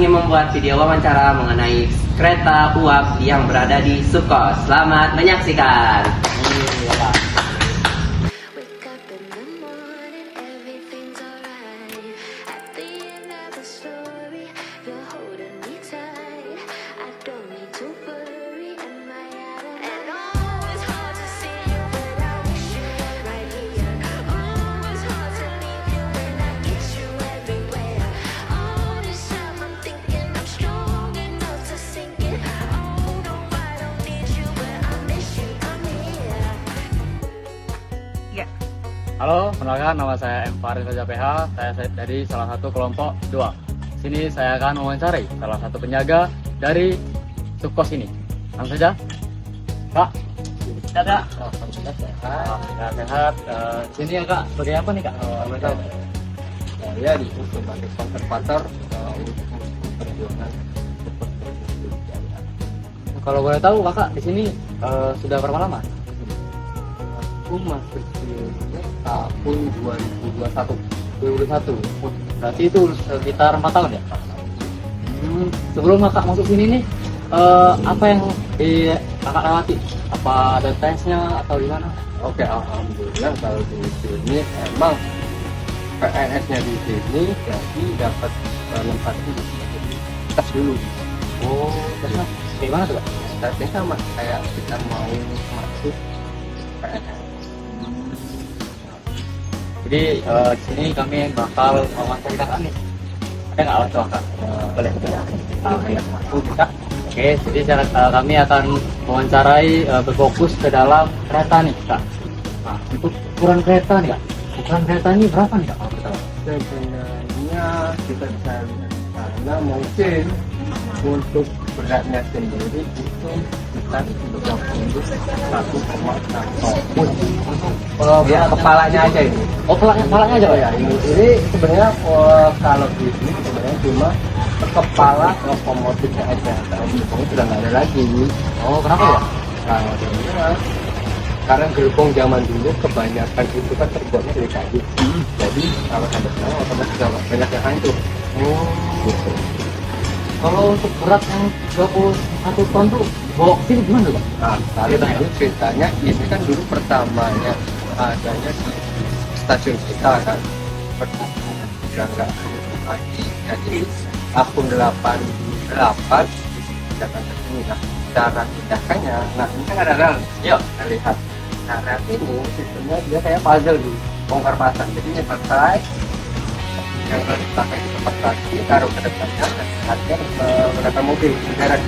ingin membuat video wawancara mengenai kereta uap yang berada di Sukos. Selamat menyaksikan. Wake up in the morning, everything's alright. At the end of the story, you're holding me tight. I don't need to worry, am I out of and oh, it's hard to see you, but I wish you were right here. Oh, it's hard to leave you when I get you everywhere. All this time I'm thinking I'm strong enough to sink it. Oh no, I don't need you, but I miss you. I'm here. Halo, kenalkan nama saya M. Farid Raja PH. Saya dari salah satu kelompok 2. Sini saya akan mewawancarai salah satu penjaga dari Sukos ini. Langsung saja, Kak. Sehat. Sehat. Sini ya Kak, sebagai apa nih Kak? Saya disebut sebagai konservator untuk perjuangan Kalau boleh tahu Kakak di sini sudah berapa lama? aku masuk di tahun 2021. Berarti itu sekitar 4 tahun ya? Sebelum Kakak masuk sini nih, apa yang Kakak lewati? Apa ada tesnya atau gimana? Oke, alhamdulillah kalau di sini emang PNS-nya di sini jadi dapat menempati tes dulu. Oh, tesnya gimana tuh Kak? Tesnya sama kayak kita mau masuk PNS. Jadi di sini kami bakal mewawancari Kakak nih. Ada nggak waktu Kak? Boleh. Bisa. Oke, jadi kami akan mewawancarai berfokus ke dalam kereta nih Kak. Nah, untuk ukuran kereta nih Kak. Ukuran kereta ini berapa nih Kak? Kalau kita tahu? Sebenarnya kita bisa lihat karena mungkin untuk beratnya sendiri itu sekitar 1,6 ton. Ya kepalanya aja ini. Oh, kepalanya aja Pak ya? Ini sebenarnya kalau di sini sebenarnya cuma kepala lokomotifnya aja. Kalau di sini sudah nggak ada lagi. Oh, kenapa ya? Kalau karena gerbong zaman dulu kebanyakan itu kan terbuatnya dari kayu. Jadi kalau sampai sekarang otomatis sudah banyak yang hancur. Oh, Gitu. kalau untuk berat yang 21 ton tuh bawa ke sini gimana Pak? Nah, kalau dulu ceritanya ini kan dulu pertamanya adanya di stasiun kita kan. Sudah nggak lagi. Jadi tahun 88 pindahkan ke sini. Nah, cara pindahkannya, nah ini kan ada rel. Yuk, kita lihat. Nah, rel ini sistemnya dia kayak puzzle gitu, bongkar pasang. Jadi ini selesai, yang harus dipakai di tempat tadi, taruh ke depannya, dan harga berapa mobil, sederek.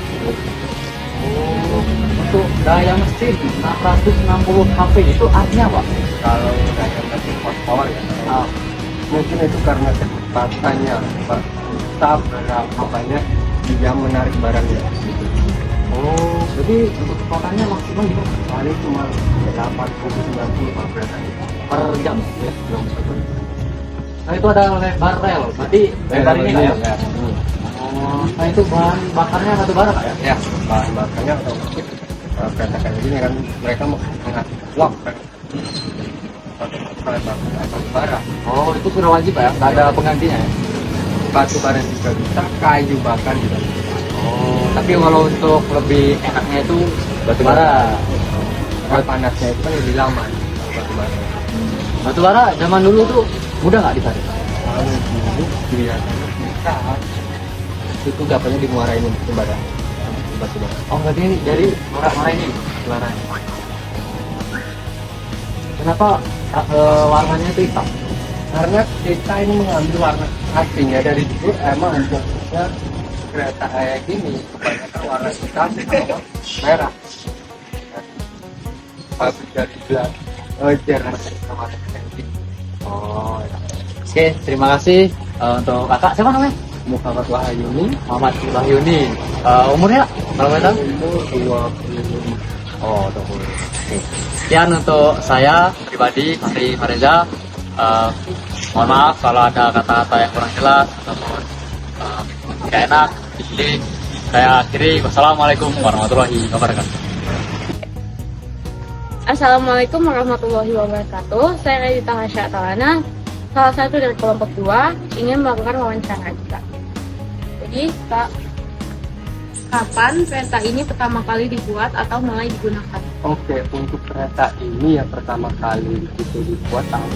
Untuk daya mesin 660 HP itu artinya apa? Kalau daya mesin horsepower ya, mungkin itu karena kecepatannya, Pak. Kita berapa banyak dia menarik barangnya. Gitu. Oh, jadi untuk kecepatannya maksimal gimana? Paling cuma 80-90 Per jam ya? Nah itu ada lebar rel, berarti lebar ini Kak ya? Oh, nah itu bahan bakarnya batu bara Kak ya? Ya, bahan bakarnya otomatis kereta kayak gini kan mereka mengangkat uang kan. Batu bara. Oh, itu sudah wajib Pak ya? Nggak ada penggantinya ya? Batu bara juga bisa, kayu bakar juga bisa. Oh, tapi kalau untuk lebih enaknya itu batu bara. Kalau panasnya itu kan lebih lama batu bara. Batu bara zaman dulu tuh mudah nggak dicari? Kalau dulu biasanya kita itu gapanya di muara ini batu bara. Batu bara. Oh, berarti ini dari muara ini? Muara. Kenapa warnanya itu hitam? Karena kita ini mengambil warna aslinya dari dulu emang bentuknya kereta kayak gini kebanyakan warna hitam sama merah. Habis dari belakang jernih sama kayak gini. Oh, ya. Oke, terima kasih untuk kakak. Siapa namanya? Muhammad Wahyuni. Muhammad Wahyuni. Umurnya kalau boleh tahu? Itu 25. Oh, 20. Oke. Sekian untuk saya pribadi, Fahri Fareza. Mohon maaf kalau ada kata-kata yang kurang jelas ataupun tidak enak. Jadi saya akhiri. Wassalamualaikum warahmatullahi wabarakatuh. Assalamualaikum warahmatullahi wabarakatuh. Saya Radita Hasya Talana, salah satu dari kelompok 2, ingin melakukan wawancara juga. Jadi, Kak, kapan kereta ini pertama kali dibuat atau mulai digunakan? Oke, untuk kereta ini yang pertama kali itu dibuat tahun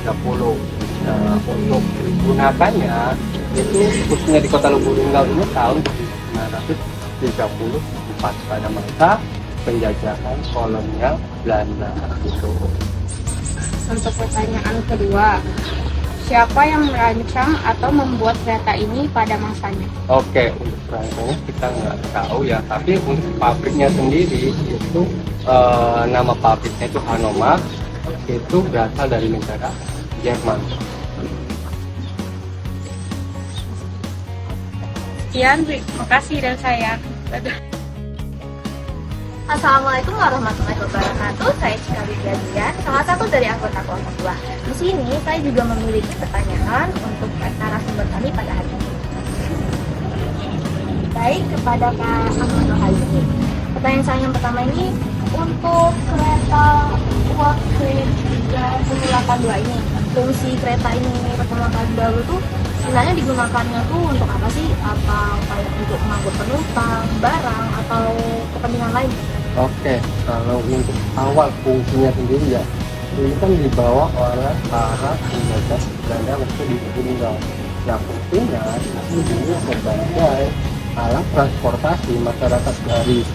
1930. Nah, untuk digunakannya itu khususnya di Kota Lubuk Linggau ini tahun 1934 pada masa penjajahan kolonial Belanda itu. Untuk pertanyaan kedua, siapa yang merancang atau membuat kereta ini pada masanya? Oke, untuk perancangnya kita nggak tahu ya, tapi untuk pabriknya sendiri itu nama pabriknya itu Hanomag, itu berasal dari negara Jerman. Sekian, terima kasih dan saya. Dadah. Assalamualaikum warahmatullahi wabarakatuh. Saya Cika Widian, salah satu dari anggota kelompok 2. Di sini saya juga memiliki pertanyaan untuk narasumber kami pada hari ini. Baik, kepada Kak Ahmad Rohaisi. Pertanyaan saya yang pertama ini untuk kereta uap K3 ini. Fungsi kereta ini pertama kali baru tuh sebenarnya digunakannya tuh untuk apa sih? Apa kayak untuk mengangkut penumpang, barang, atau kepentingan lain? Oke, kalau untuk awal fungsinya sendiri ya, ini kan dibawa oleh para penjajah Belanda waktu di Lubuk Linggau. Nah, fungsinya itu dulu sebagai alat transportasi masyarakat dari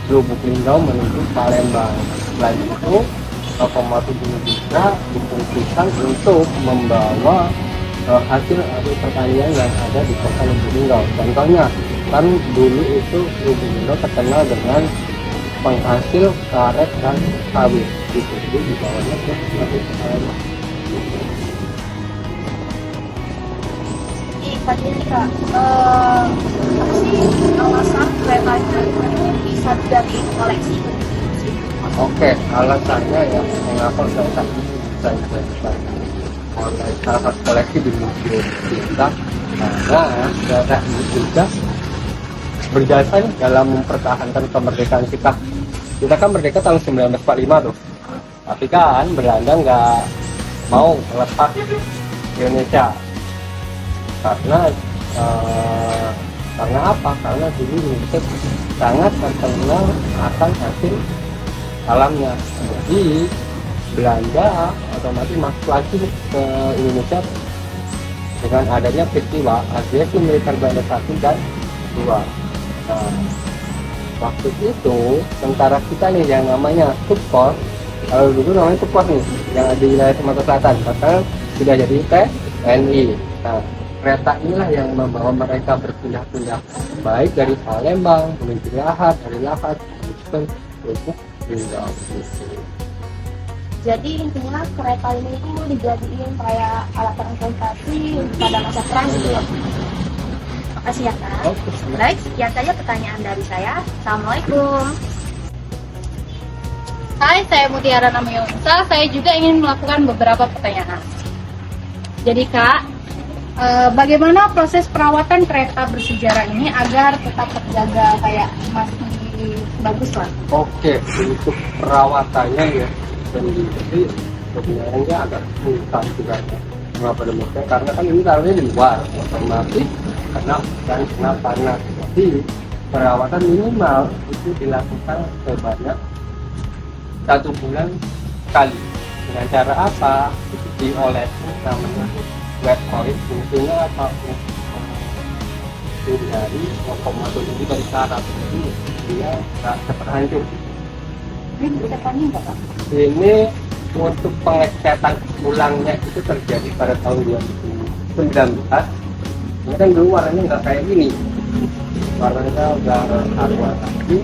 Lubuk Linggau menuju Palembang. Selain itu, lokomotif ini juga difungsikan untuk membawa hasil pertanian yang ada di Kota Lubuk Linggau. Contohnya, kan dulu itu Lubuk Linggau terkenal dengan penghasil karet dan sawit. Itu dibawanya ke Palembang. Tadi nih Kak, apa sih alasan keretanya bisa dari koleksi? Oke, alasannya ya mengapa kereta ini bisa dijadikan oleh salah satu koleksi di museum kita, karena kereta ini juga berjasa nih dalam mempertahankan kemerdekaan kita. Kita kan merdeka tahun 1945 tuh, tapi kan Belanda nggak mau melepas Indonesia karena apa? Karena dulu Indonesia sangat terkenal akan hasil alamnya. Jadi Belanda otomatis masuk lagi ke Indonesia dengan adanya peristiwa agresi militer Belanda 1 dan 2. Nah, waktu itu tentara kita nih yang namanya Sukos, kalau dulu namanya Sukos nih yang ada di wilayah Sumatera Selatan, sekarang sudah jadi TNI. Nah, kereta inilah yang membawa mereka berpindah-pindah baik dari Palembang menuju Lahat, dari Lahat ke Lubuk Linggau. Jadi intinya kereta ini tuh dijadiin kayak alat transportasi pada masa perang gitu ya. Makasih ya Kak. Oke, sama. Baik, sekian saja pertanyaan dari saya. Assalamualaikum. Hai, saya Mutiara Namyonsa. Saya juga ingin melakukan beberapa pertanyaan. Jadi Kak, bagaimana proses perawatan kereta bersejarah ini agar tetap terjaga kayak masih bagus lah? Oke, untuk perawatannya ya sendiri sebenarnya agak susah juga ya. Mengapa demikian? Karena kan ini taruhnya di luar, otomatis kena panas. Jadi perawatan minimal itu dilakukan sebanyak 1 bulan sekali. Dengan cara apa? Dioles namanya wet oil. Fungsinya apa? Dari lokomotif itu dari karat, jadi dia nggak cepat hancur. Ini depannya enggak Kak? Ini untuk pengecetan ulangnya itu terjadi pada tahun 2019. Ini kan dulu warnanya nggak kayak gini, warnanya udah harga lagi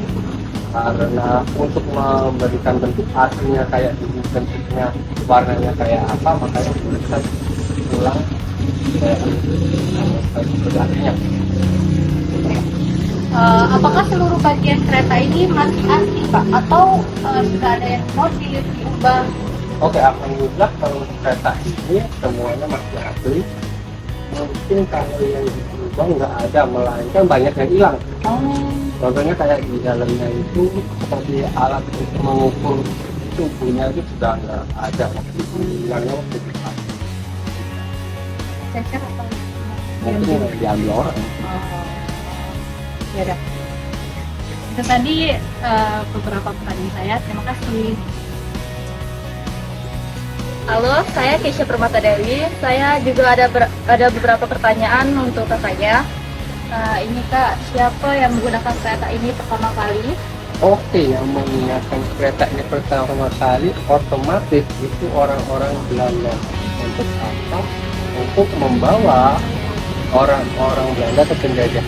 karena untuk memberikan bentuk aslinya kayak ini, bentuknya warnanya kayak apa, makanya kita ulang kayak aslinya. Apakah seluruh bagian kereta ini masih asli Pak? Atau sudah ada yang modif, diubah? Oke, alhamdulillah kalau kereta ini semuanya masih asli. Mungkin kalau yang diubah nggak ada, melainkan banyak yang hilang. Contohnya kayak di dalamnya itu seperti alat untuk mengukur tubuhnya itu sudah nggak ada, hilangnya waktu itu. Cacar atau mungkin diambil orang. Oh. Ya udah. Itu tadi beberapa pertanyaan saya. Terima kasih. Halo, saya Keisha Permata Dewi. Saya juga ada beberapa pertanyaan untuk kakaknya. Ini Kak, siapa yang menggunakan kereta ini pertama kali? Oke, yang menggunakan kereta ini pertama kali otomatis itu orang-orang Belanda. Untuk apa? Untuk membawa orang-orang Belanda ke penjajah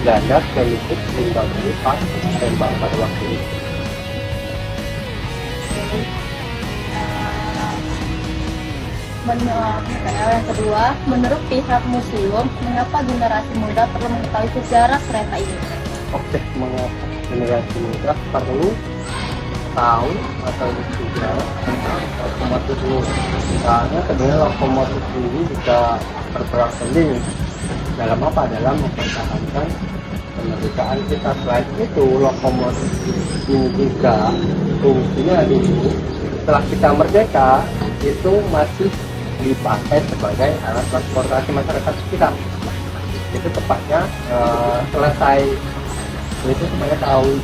Belanda ke luput Zimbabwe Palembang pada waktu itu. Yang kedua, menurut pihak museum, mengapa generasi muda perlu mengetahui sejarah kereta ini? Oke, mengapa generasi muda perlu tahu atau sejarah tentang lokomotif ini? Karena kedua lokomotif ini bisa berperan penting dalam apa? Dalam mempertahankan kemerdekaan kita. Selain itu, lokomotif ini juga fungsinya dulu setelah kita merdeka itu masih dipakai sebagai alat transportasi masyarakat kita. Itu tepatnya selesai itu sebenarnya tahun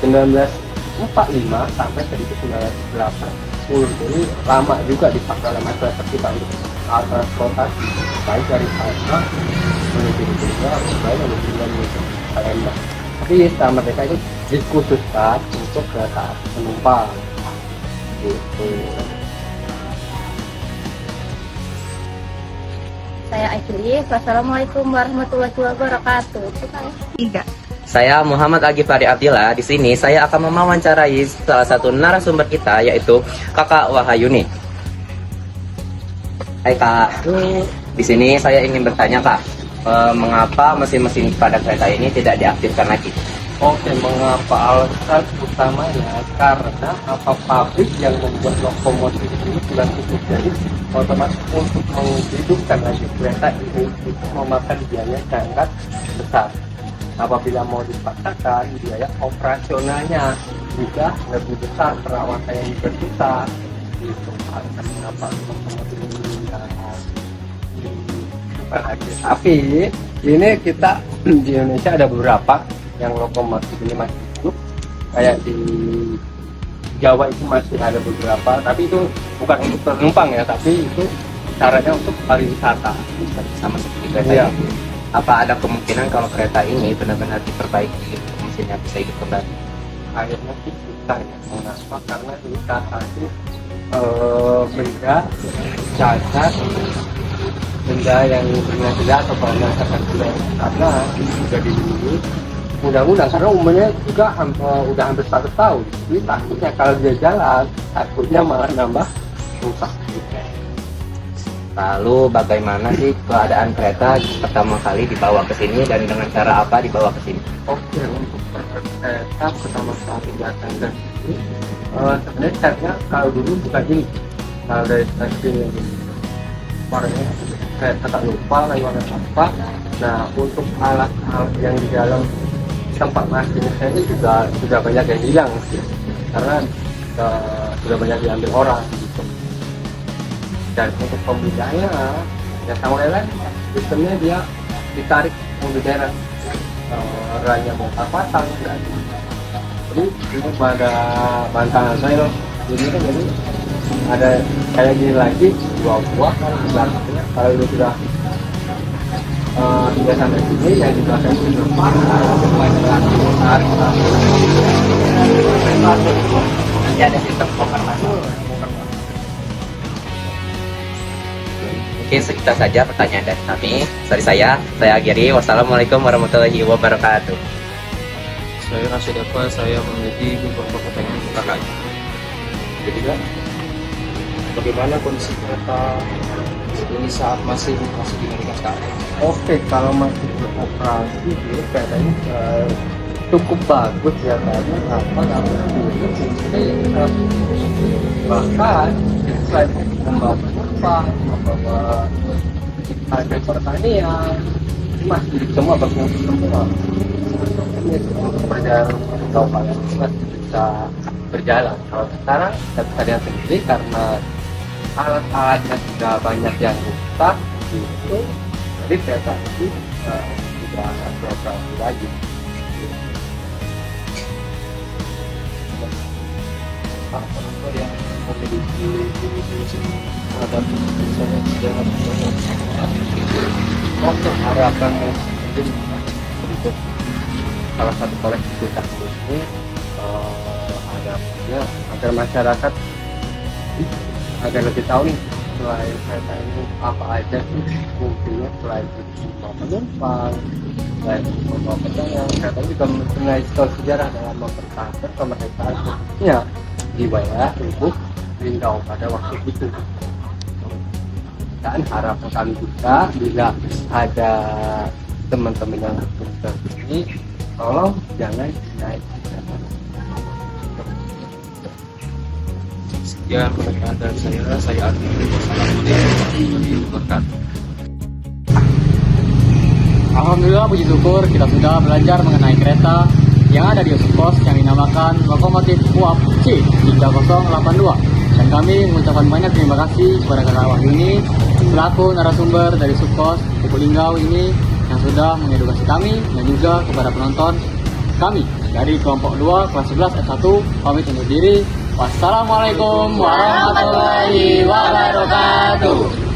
1945 sampai 1980. Jadi lama juga dipakai oleh masyarakat kita untuk alat transportasi, baik dari sana menuju Jogja, baik menuju Palembang. Tapi setelah merdeka itu dikhususkan untuk kereta penumpang. Gitu. Saya Akhili. Wassalamualaikum warahmatullahi wabarakatuh. Saya Muhammad Al-Ghifari Abdillah. Di sini saya akan mewawancarai salah satu narasumber kita, yaitu Kakak Wahayuni. Hai Kak, di sini saya ingin bertanya Kak, mengapa mesin-mesin pada kereta ini tidak diaktifkan lagi? Oke, mengapa alasan utamanya? Karena apa pabrik yang membuat lokomotif ini sudah tutup. Jadi otomatis untuk menghidupkan lagi kereta ini itu memakan biaya sangat besar. Apabila mau dipaksakan, biaya operasionalnya juga lebih besar, perawatan yang diperlukan. Itu alasan mengapa lokomotif ini bukan lagi. Tapi ini kita di Indonesia ada beberapa yang lokomotif ini masih hidup, kayak di Jawa itu masih ada beberapa, tapi itu bukan untuk penumpang ya, tapi itu caranya untuk pariwisata. Sama seperti kereta Iya. ini. Apa ada kemungkinan kalau kereta ini benar-benar diperbaiki, mesinnya bisa hidup kembali? Akhirnya sih kita ya, mengapa? Karena ini salah satu benda cacat, benda yang bernilai atau barang cacat karena ini sudah dilindungi undang-undang, karena umurnya juga udah hampir 100 tahun. Jadi takutnya kalau dia jalan, takutnya malah nambah rusak. Lalu bagaimana sih keadaan kereta pertama kali dibawa ke sini dan dengan cara apa dibawa ke sini? Oke, untuk kereta pertama kali datang dan ini sebenarnya catnya kalau dulu bukan ini. Kalau dari stasiun yang warnanya saya tak lupa lagi warna apa. Nah, untuk alat-alat yang di dalam tempat mesinnya ini juga sudah banyak yang hilang sih, karena sudah banyak diambil orang gitu. Dan untuk pembedanya ya sama lain, sistemnya dia ditarik pembedanya ranya bongkar pasang dan jadi ini pada bantahan saya loh. Jadi kan jadi ada kayak gini lagi dua buah kan di belakangnya. Kalau itu sudah hingga sampai sini yang di belakang itu lepas, tarik Nanti ada sistem bongkar pasang. Mungkin sekitar saja pertanyaan dari kami. Dari saya akhiri. Wassalamualaikum warahmatullahi wabarakatuh. Saya Rashid Eva, saya memiliki beberapa pertanyaan untuk kakaknya. jadi kan Bagaimana kondisi kereta ini saat masih digunakan sekarang? oke, kalau masih beroperasi ini kayaknya cukup bagus ya, karena apa? Karena ini bahkan selain membawa penumpang, membawa hasil pertanian, masih semua bagian semua. Ini untuk perjalanan kabupaten masih bisa berjalan. Kalau sekarang kita bisa lihat sendiri karena alat-alatnya sudah banyak yang rusak, itu Jadi kereta itu tidak akan beroperasi lagi. Pak penonton yang memiliki terhadap misalnya sejarah Untuk harapan mungkin untuk salah satu kolektivitas ini harapannya agar masyarakat agar lebih tahu nih selain kereta ini apa aja sih fungsinya selain itu membawa penumpang, selain itu membawa pedagang. Kereta juga mempunyai sejarah dalam mempertahankan kemerdekaan khususnya di wilayah Lubuk Linggau pada waktu itu. Dan harapan kami juga bila ada teman-teman yang berkunjung ke sini, tolong jangan dinaikkan. sekian pertanyaan dari saya Adi. Wassalamualaikum warahmatullahi wabarakatuh. Alhamdulillah, puji syukur kita sudah belajar mengenai kereta yang ada di Supos yang dinamakan lokomotif uap C3082. Dan kami mengucapkan banyak terima kasih kepada Kakak Wahyuni selaku narasumber dari Supos Linggau ini yang sudah mengedukasi kami dan juga kepada penonton kami dari kelompok 2 kelas 11 F1 pamit undur diri. Wassalamualaikum warahmatullahi wabarakatuh.